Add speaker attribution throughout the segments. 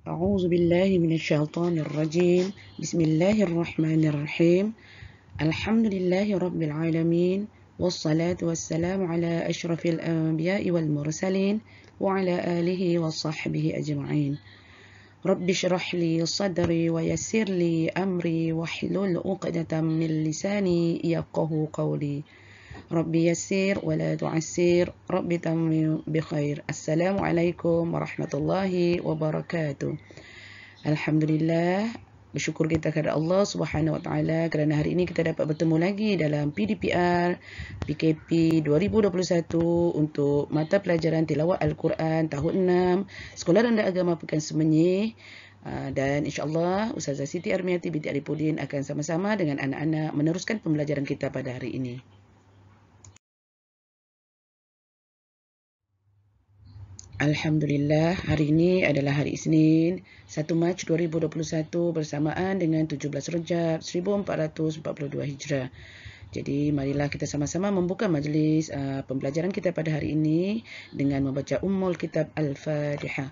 Speaker 1: أعوذ بالله من الشيطان الرجيم. بسم الله الرحمن الرحيم. الحمد لله رب العالمين، والصلاة والسلام على أشرف الأنبياء والمرسلين وعلى آله وصحبه أجمعين. رب اشرح لي صدري ويسر لي أمري واحلل عقدة من لساني يفقه قولي. رب يسر ولا تعسر، رب تمم بخير. السلام عليكم ورحمة الله وبركاته. Alhamdulillah, bersyukur kita kepada Allah Subhanahu Wa Taala kerana hari ini kita dapat bertemu lagi dalam PDPR PKP 2021 untuk mata pelajaran tilawat Al-Quran tahun 6 Sekolah Rendah Agama Pekan Semenyih. Dan insyaAllah Ustazah Siti Armiati binti Arifudin akan sama-sama dengan anak-anak meneruskan pembelajaran kita pada hari ini. Alhamdulillah, hari ini adalah hari Isnin, 1 Mac 2021 bersamaan dengan 17 Rejab 1442 Hijrah. Jadi marilah kita sama-sama membuka majlis pembelajaran kita pada hari ini dengan membaca Ummul Kitab Al-Fatihah.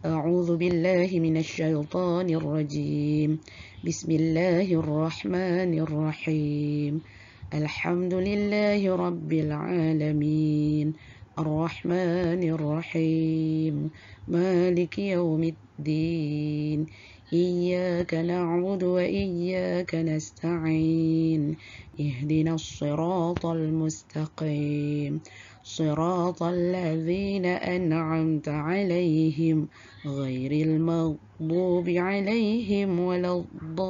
Speaker 1: A'udzu billahi minasyaitonir rajim. Bismillahirrahmanirrahim. Alhamdulillahi rabbil alamin. الرحمن الرحيم مالك يوم الدين إياك نعبد وإياك نستعين اهدنا الصراط المستقيم صراط الذين أنعمت عليهم غير المغضوب عليهم ولا الضالين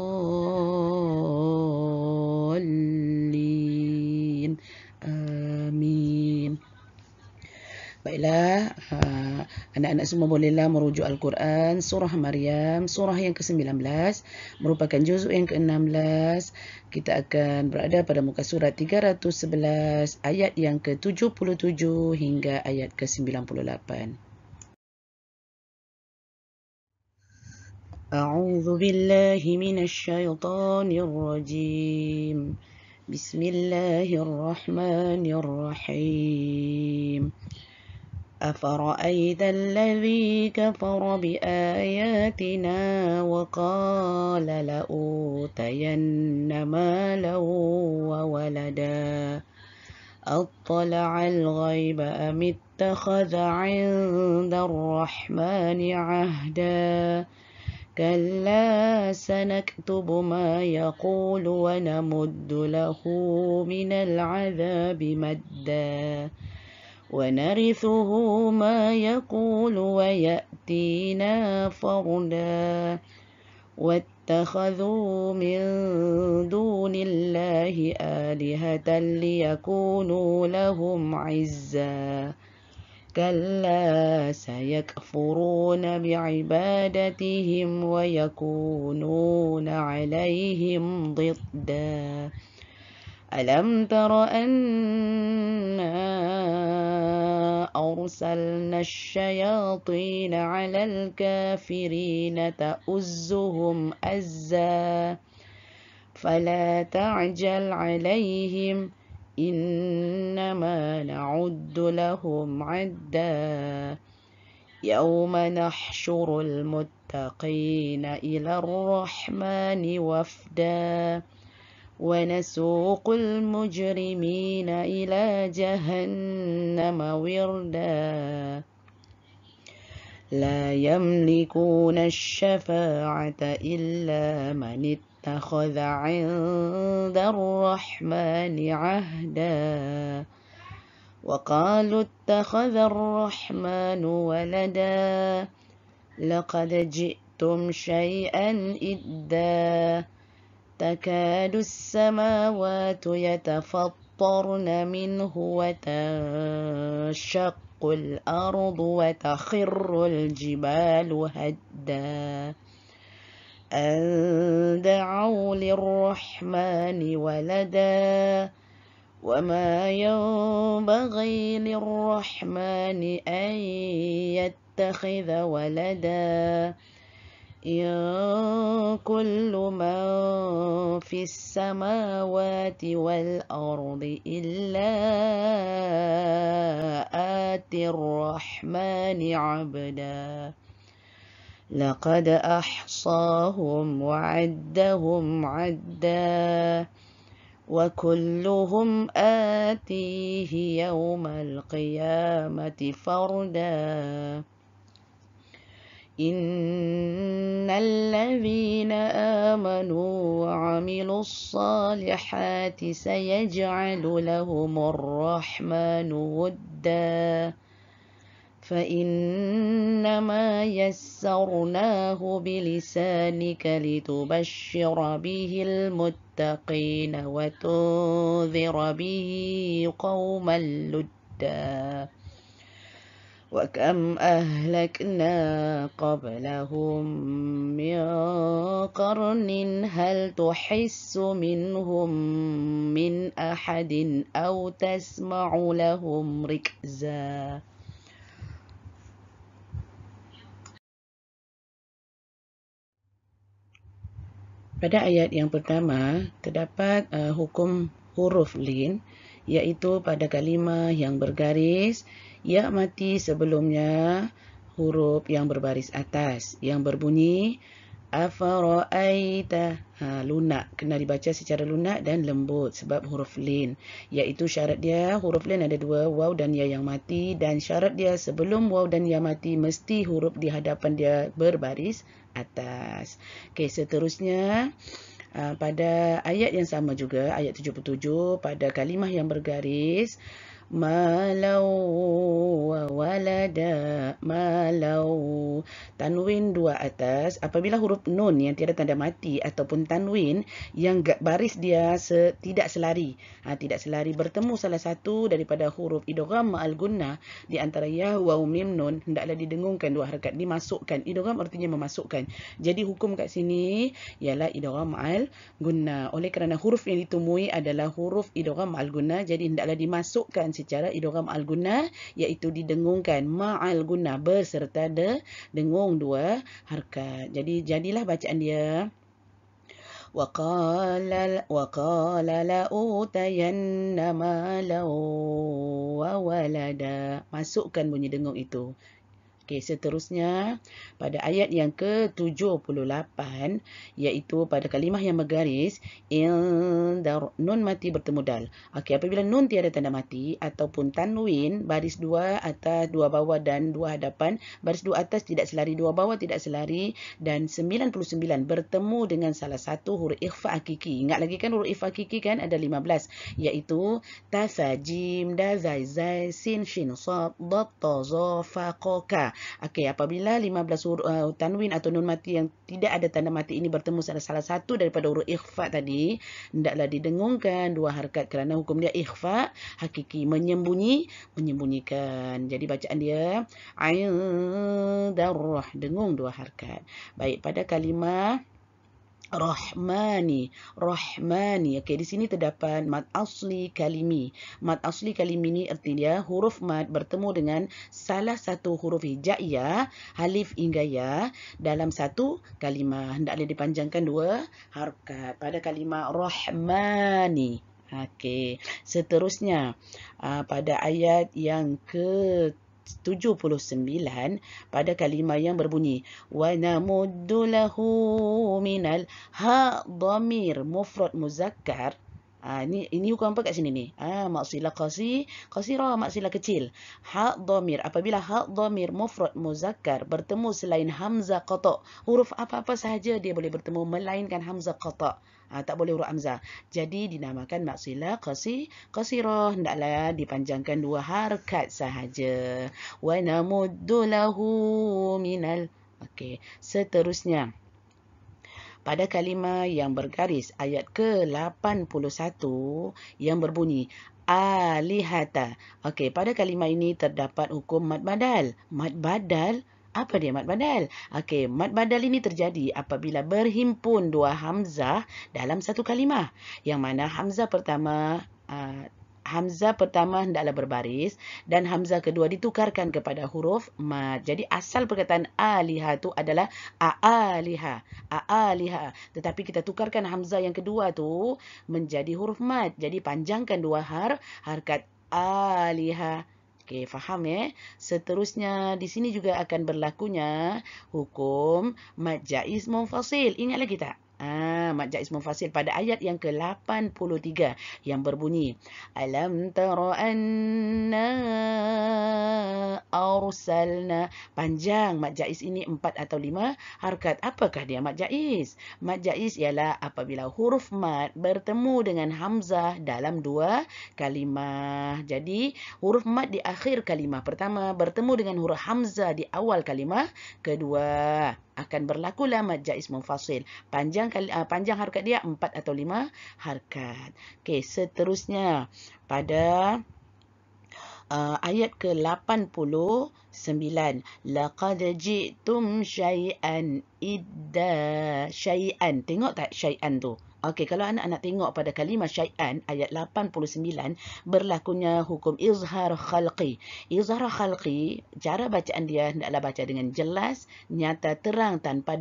Speaker 1: آمين. Baiklah, anak-anak semua bolehlah merujuk Al-Quran, Surah Maryam, surah yang ke-19, merupakan juzuk yang ke-16. Kita akan berada pada muka surat 311, ayat yang ke-77 hingga ayat ke-98. A'udzu billahi minasyaitonir rajim. Bismillahirrahmanirrahim. أفرأيت الذي كفر بآياتنا وقال لأوتين مالا وولدا أطلع الغيب أم اتخذ عند الرحمن عهدا كلا سنكتب ما يقول ونمد له من العذاب مدا ونرثه ما يقول ويأتينا فردا واتخذوا من دون الله آلهة ليكونوا لهم عزا كلا سيكفرون بعبادتهم ويكونون عليهم ضدا ألم تر أنا أرسلنا الشياطين على الكافرين تؤزهم أزا فلا تعجل عليهم إنما نعد لهم عدا يوم نحشر المتقين إلى الرحمن وفدا ونسوق المجرمين إلى جهنم وردا لا يملكون الشفاعة إلا من اتخذ عند الرحمن عهدا وقالوا اتخذ الرحمن ولدا لقد جئتم شيئا إدا تكاد السماوات يتفطرن منه وتنشق الأرض وتخر الجبال هدا أن دعوا للرحمن ولدا وما ينبغي للرحمن أن يتخذ ولدا إن كل من في السماوات والأرض إلا آتي الرحمن عبدا لقد أحصاهم وعدهم عدا وكلهم آتيه يوم القيامة فردا إن الذين آمنوا وعملوا الصالحات سيجعل لهم الرحمن ودا فإنما يسرناه بلسانك لتبشر به المتقين وتنذر به قوما لدا وكم أهلكنا قبلهم من قرن هل تحس منهم من أحد أو تسمع لهم ركزا. Pada ayat yang pertama, terdapat hukum huruf lin, iaitu pada kalimah yang bergaris, ya mati sebelumnya huruf yang berbaris atas, yang berbunyi afara'aita. Lunak, kena dibaca secara lunak dan lembut sebab huruf lin, iaitu syarat dia, huruf lin ada dua, waw dan ya yang mati, dan syarat dia sebelum waw dan ya mati mesti huruf di hadapan dia berbaris atas. Okey, seterusnya pada ayat yang sama juga, ayat 77, pada kalimah yang bergaris, malau walada, malau, tanwin dua atas. Apabila huruf nun yang tiada tanda mati ataupun tanwin yang baris dia tidak selari, tidak selari bertemu salah satu daripada huruf idgham ma'al gunnah di antara ya, waw, mim, nun, hendaklah didengungkan dua harakat, dimasukkan. Idgham artinya memasukkan. Jadi hukum kat sini ialah idgham ma'al gunnah. Oleh kerana huruf yang ditemui adalah huruf idgham ma'al gunnah, jadi hendaklah dimasukkan secara idgham ma'al gunnah, iaitu didengungkan ma'al gunnah berserta dengung dua harakat. Jadi jadilah bacaan dia waqala la'utayanna malau wa walada. Masukkan bunyi dengung itu. Okey, seterusnya pada ayat yang ke-78, iaitu pada kalimah yang bergaris, nun mati bertemu dal. Okey, apabila nun tiada tanda mati ataupun tanwin baris dua atas, dua bawah dan dua hadapan, baris dua atas tidak selari, dua bawah tidak selari, dan 99 bertemu dengan salah satu huruf ikhfa hakiki. Ingat lagi kan huruf ikhfa hakiki kan ada 15, iaitu ta, fa, jim, da, zai, zai, sin, shin, sad, dad, ta, za, fa, qa, ka. Okey, apabila 15 huruf tanwin atau nun mati yang tidak ada tanda mati ini bertemu salah satu daripada huruf ikhfa tadi, hendaklah didengungkan dua harakat kerana hukum dia ikhfa hakiki, menyembunyikan. Jadi bacaan dia aindarrah, dengung dua harakat. Baik, pada kalimah Rahmani. Okey, di sini terdapat mad asli kalimi. Mad asli kalimi ni arti dia huruf mad bertemu dengan salah satu huruf hijaiyah, alif hingga ya dalam satu kalimah. Hendaklah dipanjangkan dua harakat pada kalimah Rahmani. Okey, seterusnya pada ayat yang ke 79 pada kalimah yang berbunyi wa namuddu lahu minal dhamir mufrad muzakkar. Ini hukum apa kat sini ni? Maksilah qasirah, maksilah kecil. Dhamir, apabila dhamir mufrad muzakkar bertemu selain hamzah qata, huruf apa-apa sahaja dia boleh bertemu melainkan hamzah qata. Tak boleh huruf hamzah. Jadi dinamakan maksilah qasirah, hendaklah dipanjangkan dua harakat sahaja. Wa namuddu lahu minal. Okey, seterusnya pada kalimah yang bergaris ayat ke-81 yang berbunyi alihata. Okey, pada kalimah ini terdapat hukum mad badal. Mad badal, apa dia mad badal? Okey, mad badal ini terjadi apabila berhimpun dua hamzah dalam satu kalimah, yang mana hamzah pertama hendaklah berbaris dan hamzah kedua ditukarkan kepada huruf mad. Jadi asal perkataan aliha tu adalah aaliha. Tetapi kita tukarkan hamzah yang kedua tu menjadi huruf mad. Jadi panjangkan dua harakat aliha. Okey, faham ya? Seterusnya di sini juga akan berlakunya hukum mad jaiz munfasil. Ingat lagi tak? Mad jaiz munfasil pada ayat yang ke-83 yang berbunyi alam tara anna arsalna. Panjang mad jaiz ini 4 atau 5 harakat. Apakah dia mad jaiz? Mad jaiz ialah apabila huruf mad bertemu dengan hamzah dalam dua kalimah. Jadi huruf mad di akhir kalimah pertama bertemu dengan huruf hamzah di awal kalimah kedua. Akan berlakulah mad jaiz munfasil. Panjang harakat dia 4 atau 5 harakat. Okey, seterusnya pada ayat ke-89. Laqad ji'tum syai'an idda. Syai'an. Tengok tak syai'an tu? Okey, kalau anak-anak tengok pada kalimah syai'an, ayat 89, berlakunya hukum izhar khalqi. Izhar khalqi, cara bacaan dia hendaklah baca dengan jelas, nyata, terang, tanpa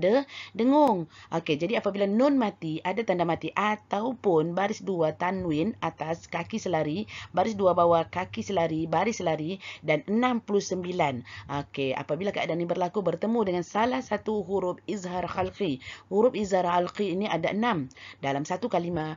Speaker 1: dengung. Okey, jadi apabila nun mati, ada tanda mati, ataupun baris dua tanwin atas kaki selari, baris dua bawah kaki selari, baris selari, dan 69. Okey, apabila keadaan ini berlaku bertemu dengan salah satu huruf izhar khalqi. Huruf izhar khalqi ini ada 6. Dalam satu kalimah,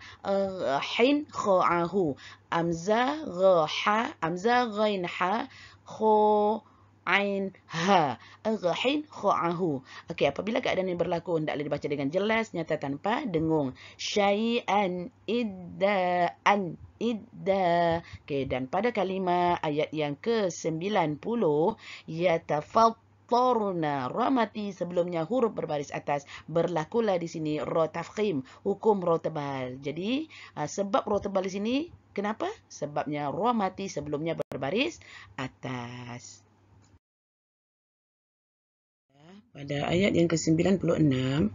Speaker 1: hin kha'ahu, amzah gha, amzah ghain ha, kho ain ha, ghain kha'ahu. Okey, apabila keadaan ini berlaku hendaklah dibaca dengan jelas, nyata, tanpa dengung. Syai'an idda'an idda. Okey, dan pada kalimah ayat yang ke-90, yatafattarna, ra mati sebelumnya huruf berbaris atas, berlakulah di sini ra tafkhim, hukum ra tebal. Jadi sebab ra tebal di sini kenapa? Sebabnya ra mati sebelumnya berbaris atas. Pada ayat yang ke-96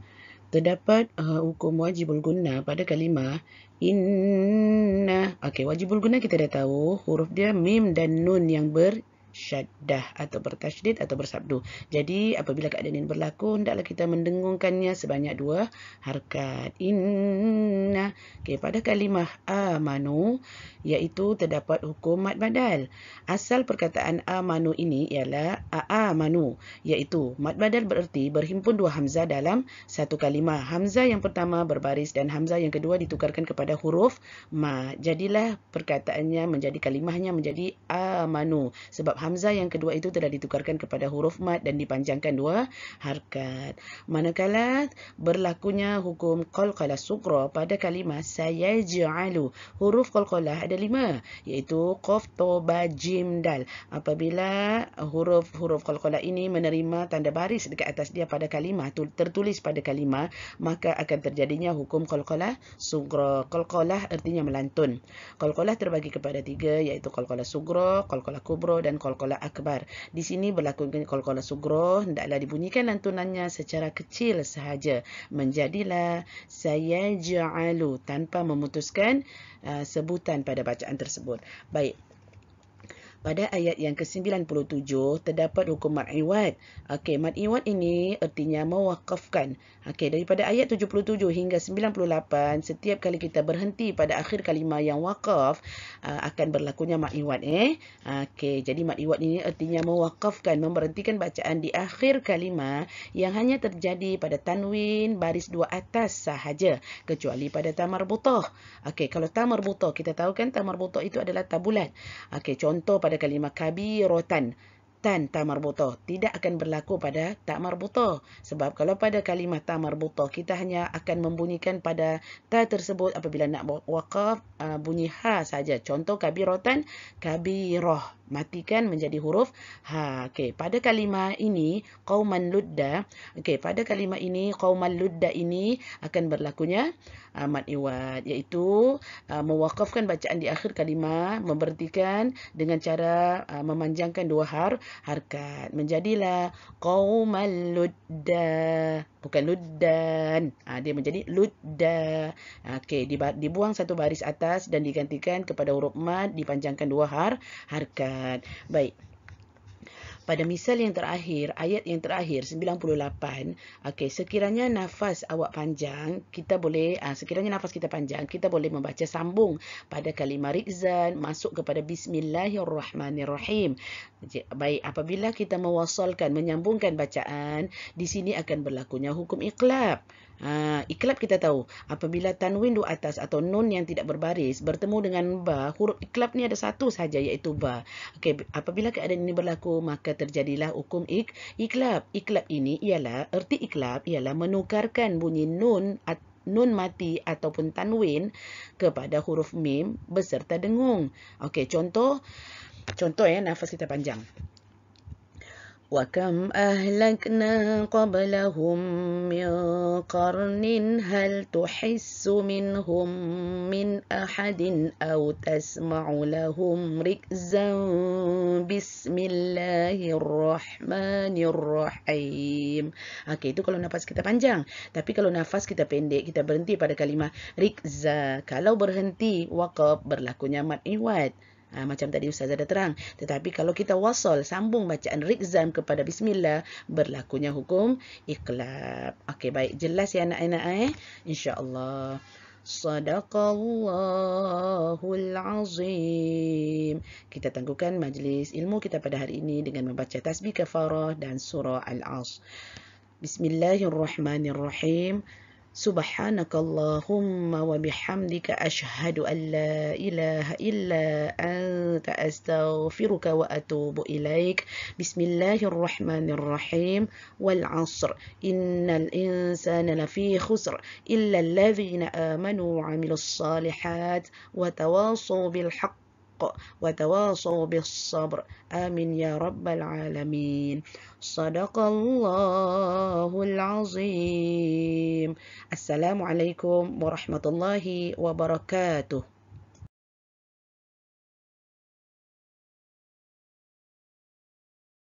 Speaker 1: terdapat hukum wajibul gunnah pada kalimah inna. Okey, wajibul gunnah kita dah tahu huruf dia mim dan nun yang bersyaddah atau bertasydid atau bersabdu. Jadi apabila keadaan ini berlaku hendaklah kita mendengungkannya sebanyak 2 harakat. Inna. Okey, pada kalimah amanu iaitu terdapat hukum mad badal. Asal perkataan amanu ini ialah aamanu, iaitu mad badal bererti berhimpun 2 hamzah dalam satu kalimah. Hamzah yang pertama berbaris dan hamzah yang kedua ditukarkan kepada huruf mad. Jadilah perkataannya menjadi kalimahnya menjadi amanu sebab hamzah yang kedua itu telah ditukarkan kepada huruf mad dan dipanjangkan 2 harakat. Manakala berlakunya hukum qalqalah sughra pada kalimah sayaj'alu, huruf qalqalah ada 5 iaitu qaf, ta, ba, jim, dal. Apabila huruf qalqalah ini menerima tanda baris dekat atas dia pada kalimah tertulis pada kalimah, maka akan terjadinya hukum qalqalah sughra. Qalqalah artinya melantun. Qalqalah terbagi kepada 3 iaitu qalqalah sughra, qalqalah kubra dan qalqalah akbar. Di sini berlaku qalqalah sughra hendaklah dibunyikan lantunannya secara kecil sahaja, menjadilah sayaj'alu tanpa memutuskan sebutan pada bacaan tersebut. Baik. Pada ayat yang ke-97 terdapat hukum mad iwad. Okey, mad iwad ini artinya mewaqafkan. Okey, daripada ayat 77 hingga 98 setiap kali kita berhenti pada akhir kalimah yang waqaf akan berlakunya mad iwad. Okey, jadi mad iwad ini artinya mewaqafkan, memberhentikan bacaan di akhir kalimah yang hanya terjadi pada tanwin baris 2 atas sahaja, kecuali pada ta marbutah. Okey, kalau ta marbutah kita tahu kan ta marbutah itu adalah ta bulat. Okey, contoh pada kalimah kabiratan, tan ta marbutah tidak akan berlaku pada ta marbutah. Sebab kalau pada kalimah ta marbutah kita hanya akan membunyikan pada ta tersebut apabila nak waqaf bunyi ha saja. Contoh kabiratan, kabirah, matikan menjadi huruf ha. Okey, pada kalimah ini qauman ludda. Okey, pada kalimah ini qauman ludda ini akan berlakunya mad iwad, iaitu mewaqafkan bacaan di akhir kalimah, memberhentikan dengan cara memanjangkan 2 harakat. Menjadilah qauman ludda, bukan luddan. Dia menjadi ludda. Okey, dibuang satu baris atas dan digantikan kepada huruf mad, dipanjangkan 2 harakat. Baik. pada misal yang terakhir, ayat yang terakhir 98, okey, sekiranya nafas awak panjang, sekiranya nafas kita panjang, kita boleh membaca sambung pada kalimah rikzan masuk kepada bismillahirrahmanirrahim. Baik, apabila kita mewasalkan, menyambungkan bacaan, di sini akan berlakunya hukum iqlab. Iqlab kita tahu, apabila tanwin di atas atau nun yang tidak berbaris bertemu dengan ba, huruf iqlab ni ada satu saja, iaitu ba. Okey, apabila keadaan ini berlaku, maka terjadilah hukum iqlab. Iqlab ini ialah, erti iqlab ialah menukarkan bunyi nun mati ataupun tanwin kepada huruf mim beserta dengung. Okey, contoh nafas kita panjang. وَكَمْ أَهْلَكْنَا قَبْلَهُمْ مِنْ قَرْنٍ هَلْ تُحِسُّ مِنْهُمْ مِنْ أَحَدٍ أَوْ تَسْمَعُ لَهُمْ رِكْزًا بِسْمِ اللَّهِ الرَّحْمَنِ الرَّحِيمِ. Okey, itu kalau nafas kita panjang. Tapi kalau nafas kita pendek, kita berhenti pada kalimah rikza. Kalau berhenti, waqaf, berlakunya mad iwad. Macam tadi Ustazah dah terang. Tetapi kalau kita wasal, sambung bacaan rikzan kepada bismillah, berlakunya hukum iqlab. Okey, baik. Jelas ya anak-anak? InsyaAllah. Sadaqallahul azim. Kita tangguhkan majlis ilmu kita pada hari ini dengan membaca tasbih kafarah dan surah Al-Asr. Bismillahirrahmanirrahim. Subhanakallahumma wa bihamdika ashhadu an la ilaha illa anta astaghfiruka wa atubu ilaik. Bismillahirrahmanirrahim. Wal 'asr innal insana lafi khusr illa alladhina amanu wa 'amilus salihat wa tawasaw bil haqq وتواصوا بالصبر آمين يا رب العالمين. صدق الله العظيم. السلام عليكم ورحمة الله وبركاته.